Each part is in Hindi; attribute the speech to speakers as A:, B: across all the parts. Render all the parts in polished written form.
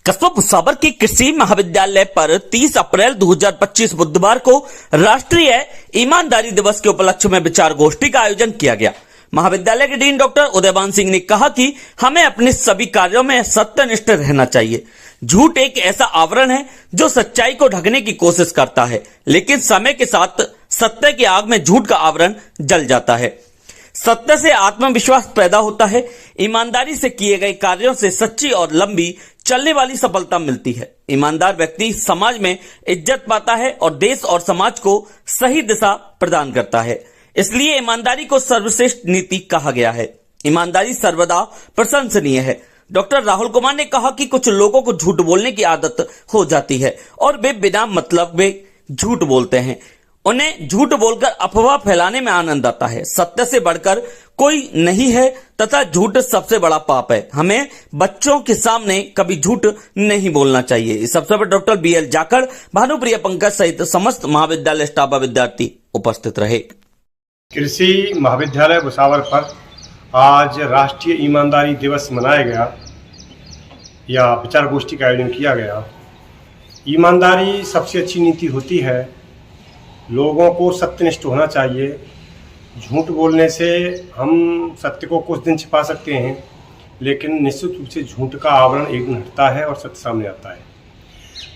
A: कस्बा भुसावर के कृषि महाविद्यालय पर 30 अप्रैल 2025 बुधवार को राष्ट्रीय ईमानदारी दिवस के उपलक्ष्य में विचार गोष्ठी का आयोजन किया गया। महाविद्यालय के डीन डॉक्टर उदयवान सिंह ने कहा कि हमें अपने सभी कार्यों में सत्यनिष्ठ रहना चाहिए। झूठ एक ऐसा आवरण है जो सच्चाई को ढकने की कोशिश करता है, लेकिन समय के साथ सत्य की आग में झूठ का आवरण जल जाता है। सत्य से आत्मविश्वास पैदा होता है। ईमानदारी से किए गए कार्यों से सच्ची और लंबी चलने वाली सफलता मिलती है। ईमानदार व्यक्ति समाज में इज्जत पाता है और देश और समाज को सही दिशा प्रदान करता है। इसलिए ईमानदारी को सर्वश्रेष्ठ नीति कहा गया है। ईमानदारी सर्वदा प्रशंसनीय है। डॉक्टर राहुल कुमार ने कहा कि कुछ लोगों को झूठ बोलने की आदत हो जाती है और वे बिना मतलब वे झूठ बोलते हैं। उन्हें झूठ बोलकर अफवाह फैलाने में आनंद आता है। सत्य से बढ़कर कोई नहीं है तथा झूठ सबसे बड़ा पाप है। हमें बच्चों के सामने कभी झूठ नहीं बोलना चाहिए। इस अवसर पर डॉक्टर BL जाखड़, भानुप्रिया पंकज सहित समस्त महाविद्यालय स्टाफ व विद्यार्थी उपस्थित रहे।
B: कृषि महाविद्यालय भुसावर पर आज राष्ट्रीय ईमानदारी दिवस मनाया गया या विचार गोष्ठी का आयोजन किया गया। ईमानदारी सबसे अच्छी नीति होती है। लोगों को सत्यनिष्ठ होना चाहिए। झूठ बोलने से हम सत्य को कुछ दिन छिपा सकते हैं, लेकिन निश्चित रूप से झूठ का आवरण एक दिन हटता है और सत्य सामने आता है।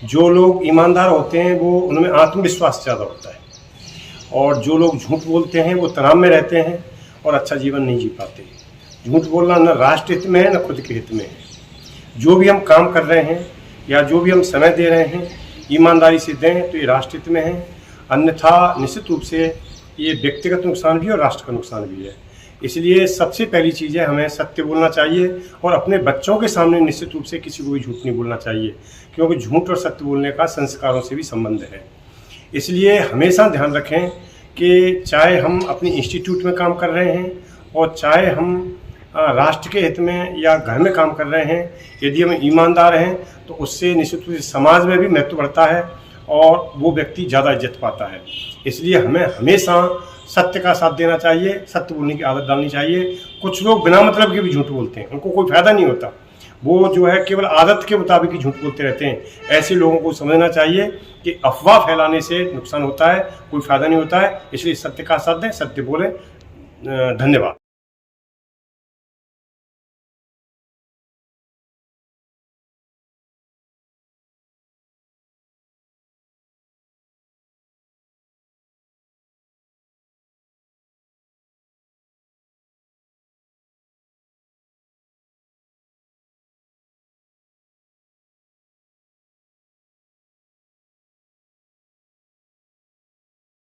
B: जो लोग ईमानदार होते हैं वो उनमें आत्मविश्वास ज़्यादा होता है, और जो लोग झूठ बोलते हैं वो तनाव में रहते हैं और अच्छा जीवन नहीं जी पाते। झूठ बोलना न राष्ट्र हित में है न खुद के हित में है। जो भी हम काम कर रहे हैं या जो भी हम समय दे रहे हैं, ईमानदारी से दें तो ये राष्ट्र हित में है, अन्यथा निश्चित रूप से ये व्यक्तिगत नुकसान भी और राष्ट्र का नुकसान भी है। इसलिए सबसे पहली चीज़ है, हमें सत्य बोलना चाहिए और अपने बच्चों के सामने निश्चित रूप से किसी को भी झूठ नहीं बोलना चाहिए, क्योंकि झूठ और सत्य बोलने का संस्कारों से भी संबंध है। इसलिए हमेशा ध्यान रखें कि चाहे हम अपनी इंस्टीट्यूट में काम कर रहे हैं और चाहे हम राष्ट्र के हित में या घर में काम कर रहे हैं, यदि हम ईमानदार हैं तो उससे निश्चित रूप से समाज में भी महत्व बढ़ता है और वो व्यक्ति ज़्यादा इज्जत पाता है। इसलिए हमें हमेशा सत्य का साथ देना चाहिए, सत्य बोलने की आदत डालनी चाहिए। कुछ लोग बिना मतलब के भी झूठ बोलते हैं, उनको कोई फायदा नहीं होता, वो जो है केवल आदत के मुताबिक ही झूठ बोलते रहते हैं। ऐसे लोगों को समझना चाहिए कि अफवाह फैलाने से नुकसान होता है, कोई फायदा नहीं होता है। इसलिए सत्य का साथ दें, सत्य बोलें। धन्यवाद।